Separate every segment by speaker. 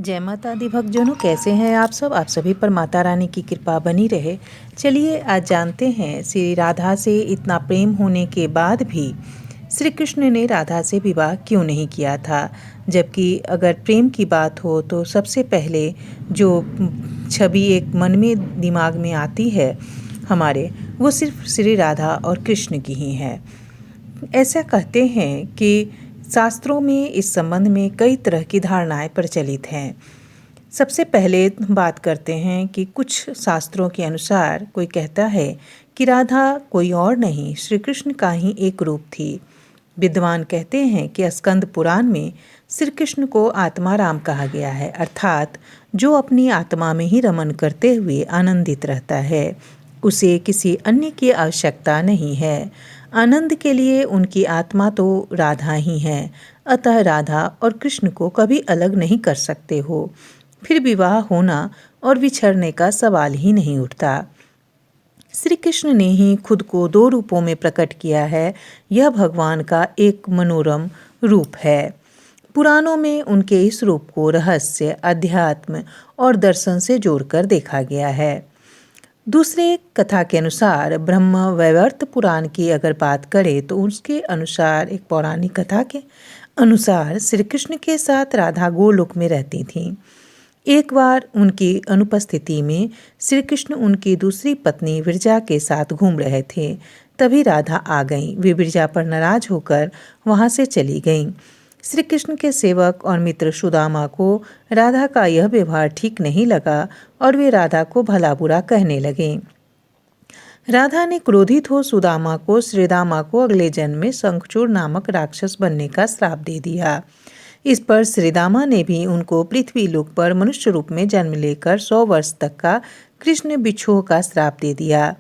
Speaker 1: जय माता दी भक्तजनों, कैसे हैं आप सब। आप सभी पर माता रानी की कृपा बनी रहे। चलिए आज जानते हैं श्री राधा से इतना प्रेम होने के बाद भी श्री कृष्ण ने राधा से विवाह क्यों नहीं किया था। जबकि अगर प्रेम की बात हो तो सबसे पहले जो छवि एक मन में दिमाग में आती है हमारे, वो सिर्फ श्री राधा और कृष्ण की ही है। ऐसा कहते हैं कि शास्त्रों में इस संबंध में कई तरह की धारणाएं प्रचलित हैं। सबसे पहले बात करते हैं कि कुछ शास्त्रों के अनुसार कोई कहता है कि राधा कोई और नहीं, श्री कृष्ण का ही एक रूप थी। विद्वान कहते हैं कि स्कंद पुराण में श्री कृष्ण को आत्मा राम कहा गया है, अर्थात जो अपनी आत्मा में ही रमन करते हुए आनंदित रहता है, उसे किसी अन्य की आवश्यकता नहीं है। आनंद के लिए उनकी आत्मा तो राधा ही है, अतः राधा और कृष्ण को कभी अलग नहीं कर सकते हो। फिर विवाह होना और बिछड़ने का सवाल ही नहीं उठता। श्री कृष्ण ने ही खुद को दो रूपों में प्रकट किया है। यह भगवान का एक मनोरम रूप है। पुराणों में उनके इस रूप को रहस्य, अध्यात्म और दर्शन से जोड़कर देखा गया है। दूसरे कथा के अनुसार ब्रह्म वैवर्त पुराण की अगर बात करें तो उसके अनुसार, एक पौराणिक कथा के अनुसार, श्री कृष्ण के साथ राधा गोलोक में रहती थीं। एक बार उनकी अनुपस्थिति में श्री कृष्ण उनकी दूसरी पत्नी विरजा के साथ घूम रहे थे। तभी राधा आ गईं। वे विरजा पर नाराज होकर वहां से चली गईं। श्री कृष्ण के सेवक और मित्र सुदामा को राधा का यह व्यवहार ठीक नहीं लगा और वे राधा को भला बुरा कहने लगे। राधा ने क्रोधित हो सुदामा को श्रीदामा को अगले जन्म में शंखचूड़ नामक राक्षस बनने का श्राप दे दिया। इस पर श्रीदामा ने भी उनको पृथ्वी लोक पर मनुष्य रूप में जन्म लेकर 100 वर्ष तक का कृष्ण बिछोह का श्राप दे दिया।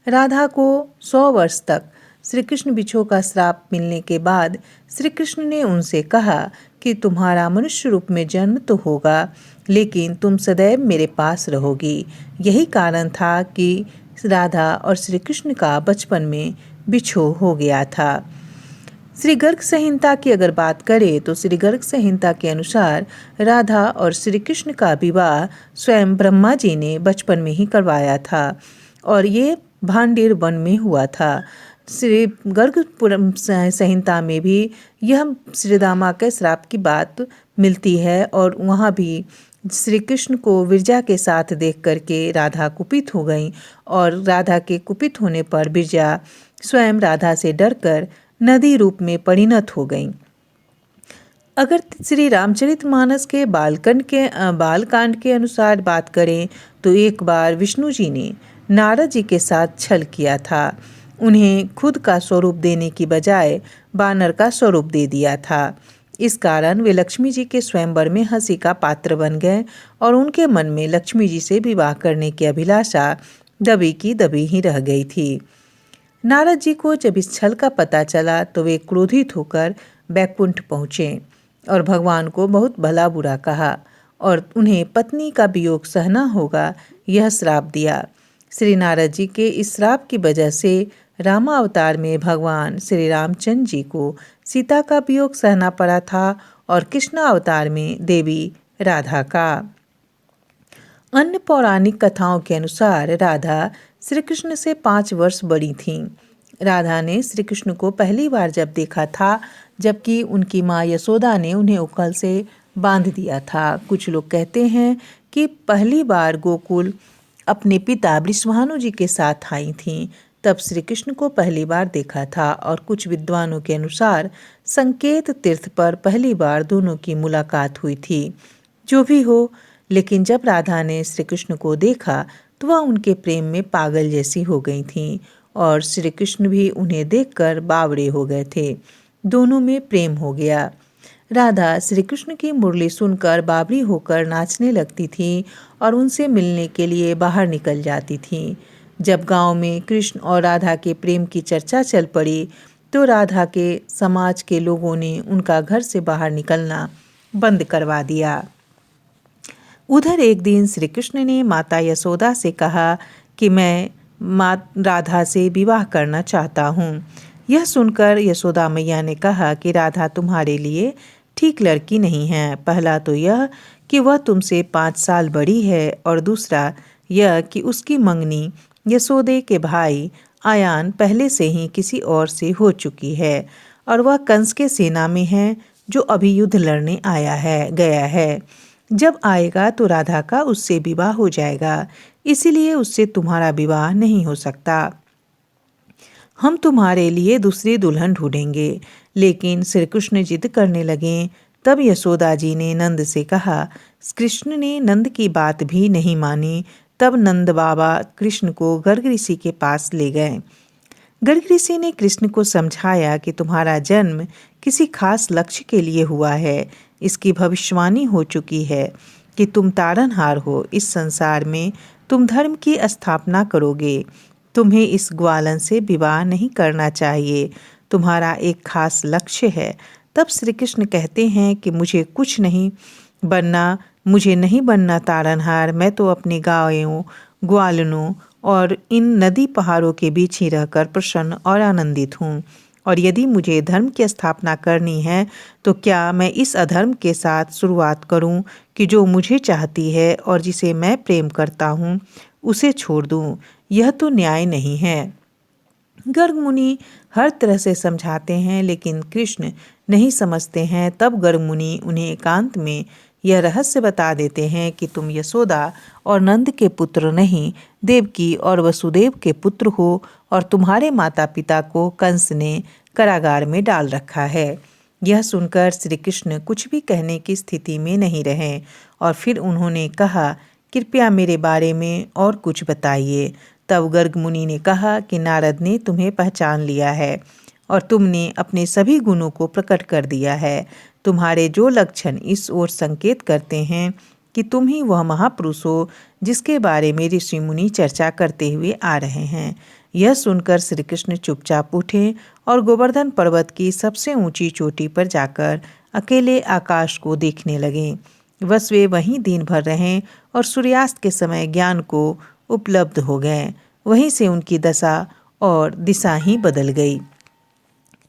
Speaker 1: राधा को 100 वर्ष तक श्री कृष्ण बिछोह का श्राप मिलने के बाद श्री कृष्ण ने उनसे कहा कि तुम्हारा मनुष्य रूप में जन्म तो होगा, लेकिन तुम सदैव मेरे पास रहोगी। यही कारण था कि राधा और श्री कृष्ण का बचपन में बिछोह हो गया था। श्री गर्ग संहिता की अगर बात करें तो श्री गर्ग संहिता के अनुसार राधा और श्री कृष्ण का विवाह स्वयं ब्रह्मा जी ने बचपन में ही करवाया था और ये भांडीर वन में हुआ था। श्री गर्ग संहिता में भी यह श्रीदामा के श्राप की बात मिलती है और वहाँ भी श्री कृष्ण को विरजा के साथ देख करके राधा कुपित हो गई और राधा के कुपित होने पर विरजा स्वयं राधा से डरकर नदी रूप में परिणत हो गई। अगर श्री रामचरितमानस के बालकांड के अनुसार बात करें तो एक बार विष्णु जी ने नारद जी के साथ छल किया था। उन्हें खुद का स्वरूप देने की बजाय बानर का स्वरूप दे दिया था। इस कारण वे लक्ष्मी जी के स्वयंवर में हंसी का पात्र बन गए और उनके मन में लक्ष्मी जी से विवाह करने की अभिलाषा दबी की दबी ही रह गई थी। नारद जी को जब इस छल का पता चला तो वे क्रोधित होकर बैकुंठ पहुँचे और भगवान को बहुत भला बुरा कहा और उन्हें पत्नी का वियोग सहना होगा यह श्राप दिया। श्री नारद जी के इस श्राप की वजह से रामावतार में भगवान श्री रामचंद्र जी को सीता का वियोग सहना पड़ा था और कृष्ण अवतार में देवी राधा का। अन्य पौराणिक कथाओं के अनुसार राधा श्री कृष्ण से 5 वर्ष बड़ी थीं। राधा ने श्री कृष्ण को पहली बार जब देखा था जबकि उनकी माँ यशोदा ने उन्हें उखल से बांध दिया था। कुछ लोग कहते हैं कि पहली बार गोकुल अपने पिता वृषभानु जी के साथ आई थीं, तब श्री कृष्ण को पहली बार देखा था और कुछ विद्वानों के अनुसार संकेत तीर्थ पर पहली बार दोनों की मुलाकात हुई थी। जो भी हो, लेकिन जब राधा ने श्री कृष्ण को देखा तो वह उनके प्रेम में पागल जैसी हो गई थीं और श्री कृष्ण भी उन्हें देखकर बावड़े हो गए थे। दोनों में प्रेम हो गया। राधा श्री कृष्ण की मुरली सुनकर बावड़ी होकर नाचने लगती थी और उनसे मिलने के लिए बाहर निकल जाती थी। जब गांव में कृष्ण और राधा के प्रेम की चर्चा चल पड़ी तो राधा के समाज के लोगों ने उनका घर से बाहर निकलना बंद करवा दिया। उधर एक दिन श्री कृष्ण ने माता यशोदा से कहा कि मैं राधा से विवाह करना चाहता हूँ। यह सुनकर यशोदा मैया ने कहा कि राधा तुम्हारे लिए ठीक लड़की नहीं है। पहला तो यह कि वह तुमसे 5 साल बड़ी है, और दूसरा यह कि उसकी मंगनी यशोदे के भाई आयान पहले से ही किसी और से हो चुकी है, और वह कंस के सेना में है जो अभी युद्ध लड़ने गया है। जब आएगा तो राधा का उससे विवाह हो जाएगा, इसीलिए उससे तुम्हारा विवाह नहीं हो सकता। हम तुम्हारे लिए दूसरी दुल्हन ढूंढेंगे। लेकिन श्री कृष्ण जिद करने लगे। तब यशोदा जी ने नंद से कहा। कृष्ण ने नंद की बात भी नहीं मानी। तब नंद बाबा कृष्ण को गर्ग ऋषि के पास ले गए। गर्ग ऋषि ने कृष्ण को समझाया कि तुम्हारा जन्म किसी खास लक्ष्य के लिए हुआ है। इसकी भविष्यवाणी हो चुकी है कि तुम तारनहार हो। इस संसार में तुम धर्म की स्थापना करोगे। तुम्हें इस ग्वालन से विवाह नहीं करना चाहिए। तुम्हारा एक खास लक्ष्य है। तब श्री कृष्ण कहते हैं कि मुझे नहीं बनना तारनहार। मैं तो अपने गायों, ग्वालनों और इन नदी पहाड़ों के बीच ही रहकर प्रसन्न और आनंदित हूँ। और यदि मुझे धर्म की स्थापना करनी है तो क्या मैं इस अधर्म के साथ शुरुआत करूं कि जो मुझे चाहती है और जिसे मैं प्रेम करता हूं उसे छोड़ दूं? यह तो न्याय नहीं है। गर्ग मुनि हर तरह से समझाते हैं, लेकिन कृष्ण नहीं समझते हैं। तब गर्ग मुनि उन्हें एकांत में यह रहस्य बता देते हैं कि तुम यशोदा और नंद के पुत्र नहीं, देवकी और वसुदेव के पुत्र हो, और तुम्हारे माता पिता को कंस ने कारागार में डाल रखा है। यह सुनकर श्री कृष्ण कुछ भी कहने की स्थिति में नहीं रहे, और फिर उन्होंने कहा, कृपया मेरे बारे में और कुछ बताइए। तब गर्ग मुनि ने कहा कि नारद ने तुम्हें पहचान लिया है और तुमने अपने सभी गुणों को प्रकट कर दिया है। तुम्हारे जो लक्षण इस ओर संकेत करते हैं कि तुम ही वह महापुरुष हो जिसके बारे में ऋषि मुनि चर्चा करते हुए आ रहे हैं। यह सुनकर श्री कृष्ण चुपचाप उठे और गोवर्धन पर्वत की सबसे ऊंची चोटी पर जाकर अकेले आकाश को देखने लगे। बस वे वहीं दिन भर रहें और सूर्यास्त के समय ज्ञान को उपलब्ध हो गए। वहीं से उनकी दशा और दिशा ही बदल गई।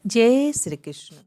Speaker 1: जय श्री कृष्ण।